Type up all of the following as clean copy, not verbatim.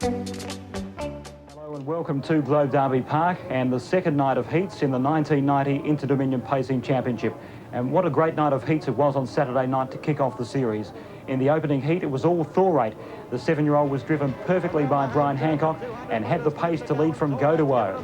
Hello and welcome to Globe Derby Park and the second night of heats in the 1990 Inter-Dominion Pacing Championship. And what a great night of heats it was on Saturday night to kick off the series. In the opening heat, it was all Thorate. The 7-year-old was driven perfectly by Brian Hancock and had the pace to lead from go to woe.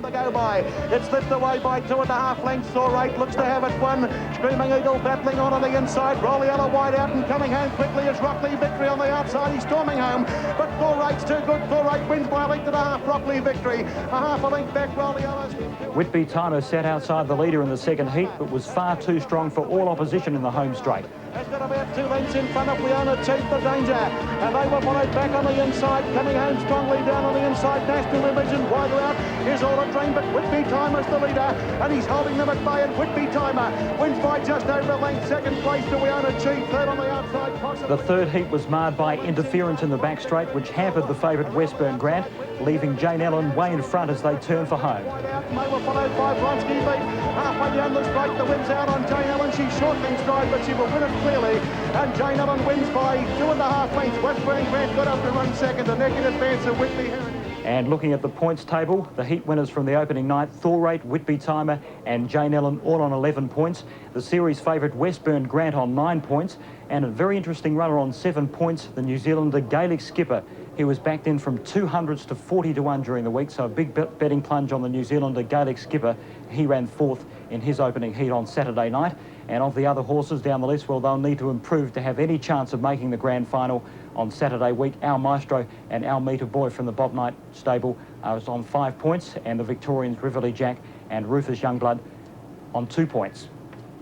It's slipped away by 2.5 lengths. Thorate looks to have it won. Screaming Eagle battling on the inside. Grljusich wide out and coming home quickly is Racecaller Victory on the outside. He's storming home, but Thorate's too good. Thorate wins by a length and a half. Racecaller Victory a half a length back. Grljusich. Whitby Timer sat outside the leader in the second heat, but was far too strong for all opposition in the home straight. Has got about 2 lengths in front of Leona Chief, the danger. And they were followed back on the inside, coming home strongly down on the inside. National Division wider out is All a Dream, but Whitby Timer's the leader, and he's holding them at bay. And Whitby Timer wins by just over a length. Second place to Leona Chief, third on the outside. The third heat was marred by interference in the back straight, which hampered the favourite Westburn Grant, leaving Jane Ellen way in front as they turn for home. They were followed by Bronski Beat. Halfway down the straight, the wind's out on Jane Ellen. She's shortening stride, but she will win it clearly. And Jane Ellen wins by 2.5 lengths. Westburn Grant got up to run second. A neck in advance of Whitby Heritage. And looking at the points table, the heat winners from the opening night, Thorate, Whitby Timer and Jane Ellen all on 11 points. The series favourite Westburn Grant on 9 points. And a very interesting runner on 7 points, the New Zealander Grljusich skipper. He was backed in from 200s to 40 to 1 during the week, so a big betting plunge on the New Zealander Grljusich skipper. He ran fourth in his opening heat on Saturday night. And of the other horses down the list, well, they'll need to improve to have any chance of making the grand final on Saturday week. Our Maestro and Our Meter Boy from the Bob Knight stable was on 5 points, and the Victorians Riverly Jack and Rufus Youngblood on 2 points.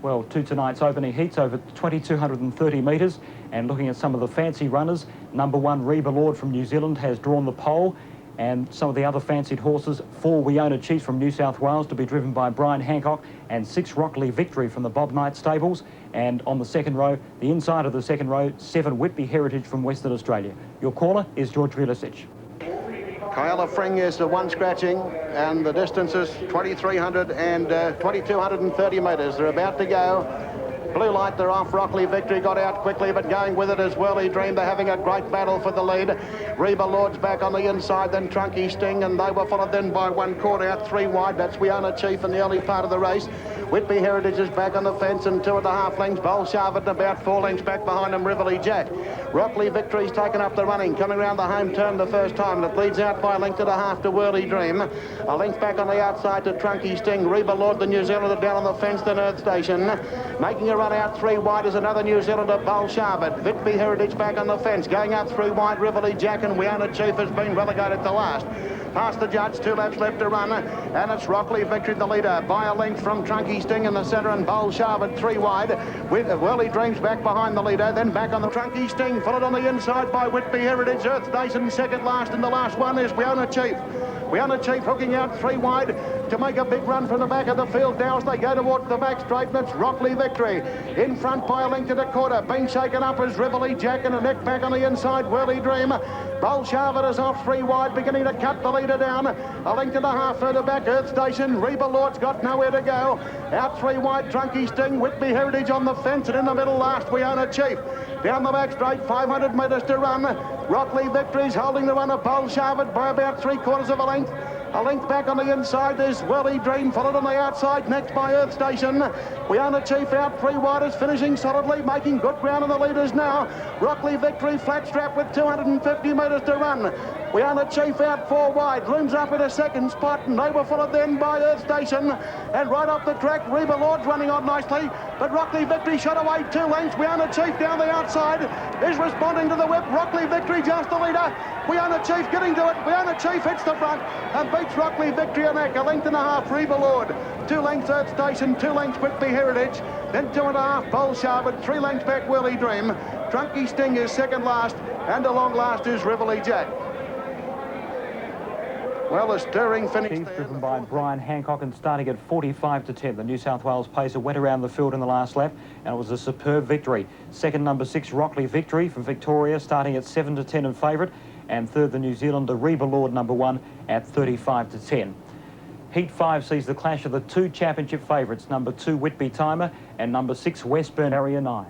Well, to tonight's opening heats over 2,230 metres, and looking at some of the fancy runners, number 1 Reba Lord from New Zealand has drawn the pole, and some of the other fancied horses, 4 Weona Chiefs from New South Wales to be driven by Brian Hancock, and 6 Racecaller Victory from the Bob Knight stables. And on the second row, the inside of the second row, 7 Whitby Heritage from Western Australia. Your caller is Grljusich. Kyla Fring is the one scratching, and the distance is 2,300 and 2,230 metres. They're about to go. Blue light, they're off. Racecaller Victory got out quickly, but going with it as Whirly Dream. They're having a great battle for the lead. Reba Lord's back on the inside, then Trunky Sting, and they were followed then by 1 caught out, 3 wide. That's Weona Chief in the early part of the race. Whitby Heritage is back on the fence, and 2.5 lengths. Bolsharvet about 4 lengths back behind him, Riverly Jack. Racecaller Victory's taken up the running, coming round the home turn the first time, and it leads out by a length and a half to Whirly Dream. A length back on the outside to Trunky Sting. Reba Lord, the New Zealander, down on the fence, then Earth Station. Making a run out 3 wide is another New Zealander, Bolsharvet. Whitby Heritage back on the fence, going up 3 wide, Riverly Jack, and Weona Chief has been relegated to last. Past the judge, 2 laps left to run, and it's Racecaller Victory the leader by a length from Trunky Sting in the centre, and Bolsharvet 3 wide. With Whirly Dreams back behind the leader, then back on the Trunky Sting, followed on the inside by Whitby Heritage. Earth Station second last, and the last one is Weona Chief. Weona Chief hooking out 3 wide to make a big run from the back of the field now as they go towards the back straight, and it's Racecaller Victory. In front by a length and a quarter, being shaken up as Riverly Jack, and a neck back on the inside, Whirly Dream. Bolsharvet is off 3 wide, beginning to cut the leader down. A length and a half further back, Earth Station. Reba Lord's got nowhere to go. Out 3 wide, Trunky Sting. Whitby Heritage on the fence, and in the middle last, Weona Chief. Down the back straight, 500 metres to run. Racecaller Victory's holding the run of Bolsharvet by about 3/4 of a length. A length back on the inside is Whirly Dream, followed on the outside, next by Earth Station. Weona Chief out 3 wide, is finishing solidly, making good ground on the leaders now. Racecaller Victory flat strap with 250 metres to run. Weona Chief out 4 wide, looms up in a second spot, and they were followed then by Earth Station. And right off the track, Reba Lord's running on nicely, but Racecaller Victory shot away 2 lengths. Weona Chief down the outside is responding to the whip. Racecaller Victory just the leader. Weona Chief getting to it. Weona Chief hits the front and beats Racecaller Victory a neck. A length and a half, Reba Lord. 2 lengths Earth Station, 2 lengths Whitby Heritage, then 2.5 Bolsharvet, 3 lengths back Whirly Dream. Trunky Sting is second last, and a long last is Riverly Jack. Well, a stirring finish there. Driven by Brian Hancock and starting at 45 to 10. The New South Wales pacer went around the field in the last lap, and it was a superb victory. Second, number 6 Racecaller Victory from Victoria, starting at 7 to 10 in favourite. And third, the New Zealander Reba Lord, number 1, at 35 to 10. Heat 5 sees the clash of the 2 championship favourites, number 2 Whitby Timer and number 6 Westburn Area 9.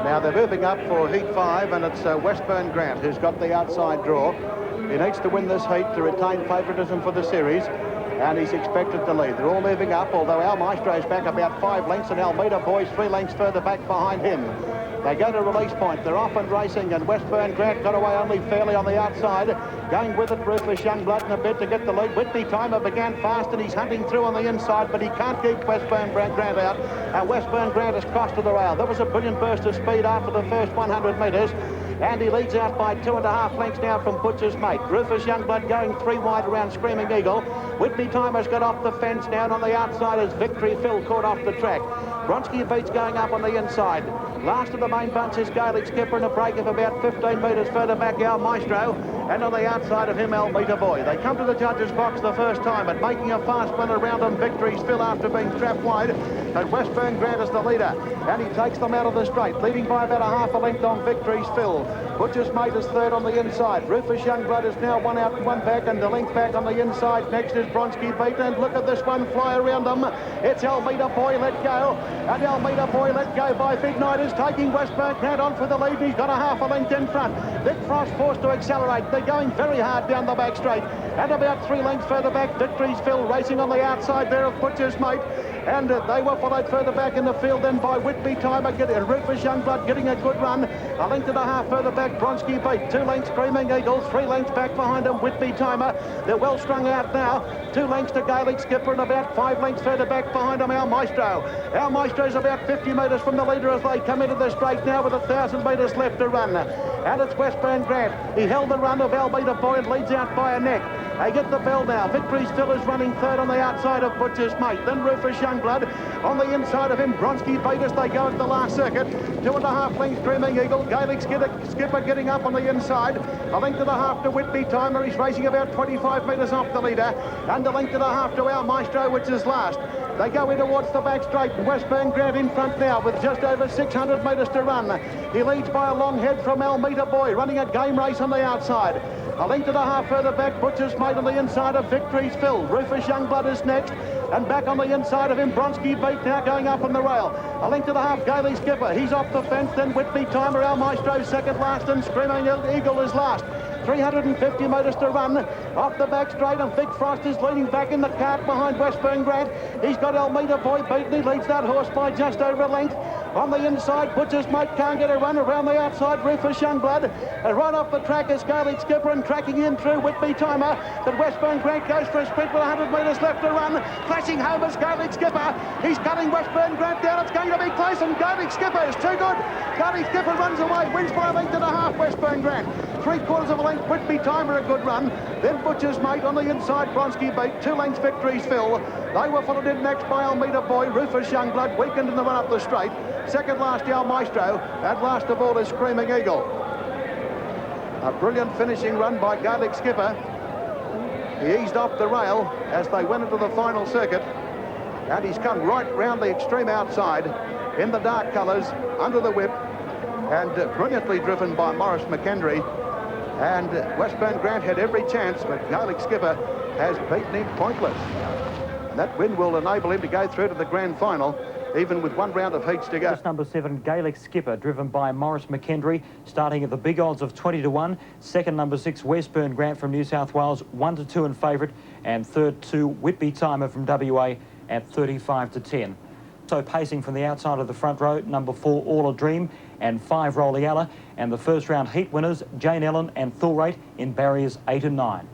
Now they're moving up for Heat 5, and it's Westburn Grant who's got the outside draw. He needs to win this heat to retain favouritism for the series, and he's expected to lead. They're all moving up, although Al Maestro's back about 5 lengths, and Almeida Boy's 3 lengths further back behind him. They go to release point. They're off and racing, and Westburn Grant got away only fairly on the outside. Going with it, Rufus Youngblood in a bid to get the lead. Whitney Timer began fast, and he's hunting through on the inside, but he can't keep Westburn Grant out. And Westburn Grant has crossed to the rail. There was a brilliant burst of speed after the first 100 metres. And he leads out by 2.5 lengths now from Butcher's Mate. Rufus Youngblood going 3 wide around Screaming Eagle. Whitney Timer's got off the fence now, and on the outside is Victory Phil caught off the track. Bronski Beats going up on the inside. Last of the main bunch is Grljusich Skipper in a break of about 15 metres further back, Al Maestro. And on the outside of him, Almeida Boy. They come to the judges' box the first time, and making a fast run around on Victory's Phil after being trapped wide. And Westburn Grant is the leader, and he takes them out of the straight, leading by about 1/2 length on Victory's Phil. Butcher's Mate is third on the inside. Rufus Youngblood is now 1 out and 1 back, and the length back on the inside. Next is Bronski Beat, and look at this one fly around them. It's Almeida Boy let go, and Almeida Boy let go by Big Night is taking Westburn Grant on for the lead. He's got 1/2 length in front. Vic Frost forced to accelerate. They're going very hard down the back straight, and about 3 lengths further back, Victory's Phil racing on the outside there of Butcher's Mate. And they were followed further back in the field then by Whitby Timer, Rufus Youngblood getting a good run. 1.5 lengths further back, Bronski Beat. 2 lengths, Screaming Eagle. 3 lengths back behind him, Whitby Timer. They're well strung out now. 2 lengths to Grljusich Skipper, and about 5 lengths further back behind him, Al Maestro. Al Maestro's about 50 metres from the leader as they come into the straight now with 1,000 metres left to run. And it's Westburn Grant. He held the run of Almeida Boy and leads out by a neck. They get the bell now. Victory's Phil is running third on the outside of Butcher's Mate. Then Rufus Youngblood. On the inside of him, Bronski Beat as they go into the last circuit. 2.5 lengths, Screaming Eagle. Grljusich Skipper getting up on the inside. 1.5 lengths to Whitby Timer. He's racing about 25 metres off the leader. And 1.5 lengths to Al Maestro, which is last. They go in towards the back straight, and Westburn Grant in front now with just over 600 metres to run. He leads by a long head from Almeida Boy, running a game race on the outside. 1.5 lengths further back, Butcher's Mate on the inside of Victory's Phil. Rufus Youngblood is next, and back on the inside of him, Bronski Beat now going up on the rail. 1.5 lengths, Grljusich Skipper. He's off the fence, then Whitby Timer, Al Maestro second last, and Screaming Eagle is last. 350 metres to run off the back straight, and Vic Frost is leading back in the cart behind Westburn Grant. He's got Almeida Boy beaten. He leads that horse by just over a length. On the inside, Butcher's Mate can't get a run. Around the outside, Rufus Youngblood. And right off the track is Grljusich Skipper, and tracking in through Whitby Timer. But Westburn Grant goes for a sprint with 100 metres left to run. Flashing home is Grljusich Skipper. He's cutting Westburn Grant down. It's going to be close, and Grljusich Skipper is too good. Grljusich Skipper runs away, wins by 1.5 lengths, Westburn Grant. 3/4 of a length, Whitby Timer, a good run. Then Butcher's Mate on the inside, Bronski Beat. 2 lengths, Victory's Phil. They were followed in next by Almeida Boy. Rufus Youngblood weakened in the run up the straight. Second last, Al Maestro. And last of all is Screaming Eagle. A brilliant finishing run by Grljusich Skipper. He eased off the rail as they went into the final circuit. And he's come right round the extreme outside in the dark colours, under the whip. And brilliantly driven by Maurice McKendry. And Westburn Grant had every chance, but Grljusich Skipper has beaten him pointless. And that win will enable him to go through to the grand final, even with 1 round of heats to go. Just number 7, Grljusich Skipper, driven by Maurice McKendry, starting at the big odds of 20 to 1. Second, number 6, Westburn Grant from New South Wales, 1 to 2 in favourite. And third, 2, Whitby Timer from WA at 35 to 10. So pacing from the outside of the front row, number 4, All a Dream, and 5, Racecaller. And the first round heat winners, Jane Ellen and Thorate in barriers 8 and 9.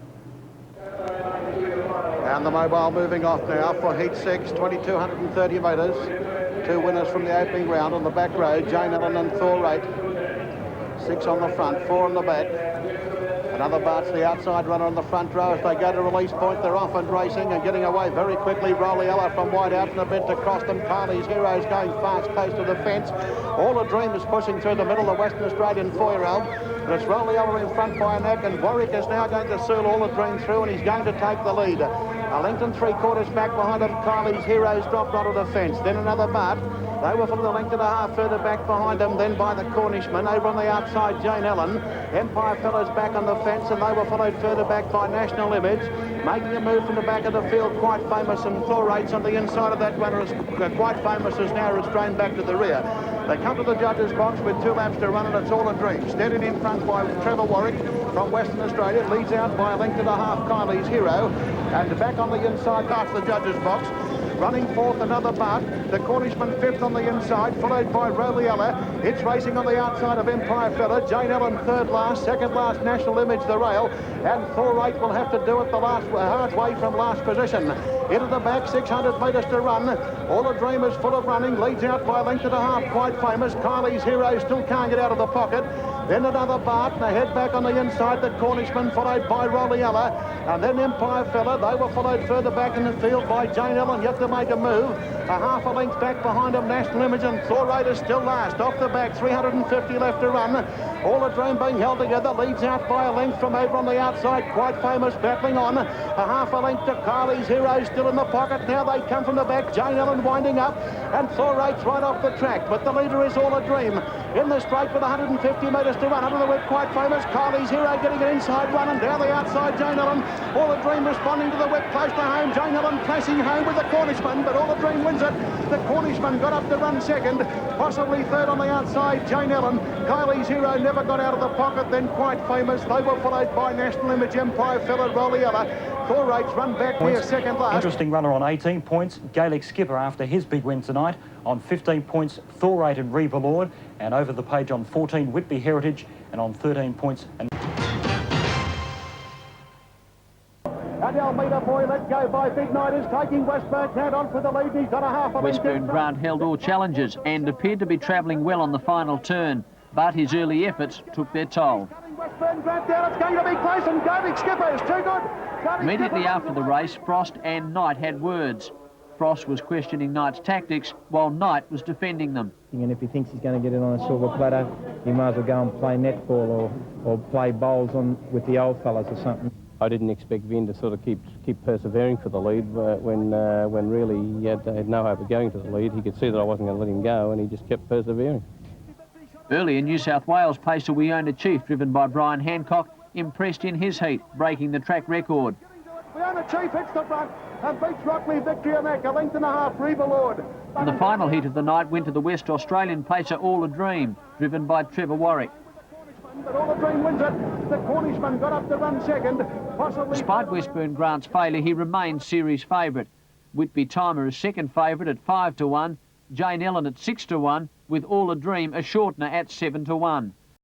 And the mobile moving off now for heat 6, 2,230 metres. 2 winners from the opening round on the back row, Jane Ellen and Thorate. 6 on the front, 4 on the back. Another Bart's the outside runner on the front row. As they go to release point, they're off and racing and getting away very quickly. Racecaller from wide out in a bit to cross them. Kylie's Hero's going fast close to the fence. All a Dream is pushing through the middle, the Western Australian 4-year-old. And it's Racecaller in front by a neck, and Warwick is now going to seal All a Dream through, and he's going to take the lead. 1 length and 3/4 back behind him. Kylie's Hero's dropped onto the fence. Then another Bart. They were from the 1.5 lengths further back behind them, then by the Cornishman. Over on the outside, Jane Ellen. Empire Fellows back on the fence, and they were followed further back by National Image. Making a move from the back of the field, Quite Famous, and Thorate's on the inside of that runner. Quite Famous is now restrained back to the rear. They come to the judges' box with 2 laps to run, and it's all a dream. Steadied in front by Trevor Warwick from Western Australia. Leads out by a length and a half, Kylie's Hero. And back on the inside past the judges' box. Running fourth, another Bart. The Cornishman fifth on the inside, followed by Roliella. It's racing on the outside of Empire Fella. Jane Ellen third last, second last National Image the rail. And Thorate will have to do it the last hard way from last position. Into the back, 600 metres to run. All a Dream is full of running. Leads out by a length and a half, Quite Famous. Kylie's Hero still can't get out of the pocket. Then another Bart, and they head back on the inside. The Cornishman followed by Roliella. And then Empire Fella. They were followed further back in the field by Jane Ellen. Yet to make a move. A half a length back behind them, National Image, and Thorate is still last. Off the back, 350 left to run. All a Dream being held together. Leads out by a length from over on the outside. Quite Famous battling on. A half a length to Kylie's Hero still in the pocket. Now they come from the back. Jane Ellen winding up. And Thorate's right off the track. But the leader is All a Dream. In the straight with 150 metres to run. Under the whip, Quite Famous. Kylie's Hero getting an inside run. And down the outside, Jane Ellen. All a Dream responding to the whip close to home. Jane Ellen pressing home with the Cornishman. But All a Dream wins it. The Cornishman got up to run second. Possibly third on the outside, Jane Ellen. Kylie's Hero never got out of the pocket. Then Quite Famous. They were followed by National Image, Empire Fella, Roliella. Thorate's run back here second last. Interesting runner on 18 points. Gaelic Skipper after his big win tonight. On 15 points, Thorate and Reba Lord. And over the page on 14, Whitby Heritage. And on 13 points... And Almeida Boy let go by Big Night is taking Westburn Grant on for the lead. He's got a half a Westburn Grant held all challenges and appeared to be travelling well on the final turn, but his early efforts took their toll. Westburn Grant down, it's going to be close, and Gaelic Skipper is too good. Immediately after the race, Frost and Knight had words. Frost was questioning Knight's tactics, while Knight was defending them. And if he thinks he's going to get it on a silver platter, he might as well go and play netball or play bowls on with the old fellas or something. I didn't expect Vin to sort of keep persevering for the lead when really he had no hope of going to the lead. He could see that I wasn't going to let him go, and he just kept persevering. Earlier, New South Wales pacer We Own a Chief, driven by Brian Hancock, impressed in his heat, breaking the track record. We Own a Chief hits the front and beats Rockley Victory Mac, a length and a half, Reba Lord. And the final heat of the night went to the West Australian pacer All a Dream, driven by Trevor Warwick. But All a Dream wins it. The Cornishman got up to run second. Despite Westburn Grant's failure, he remains series favourite. Whitby Timer is second favourite at 5 to 1, Jane Ellen at 6 to 1, with All a Dream a shortener at 7 to 1.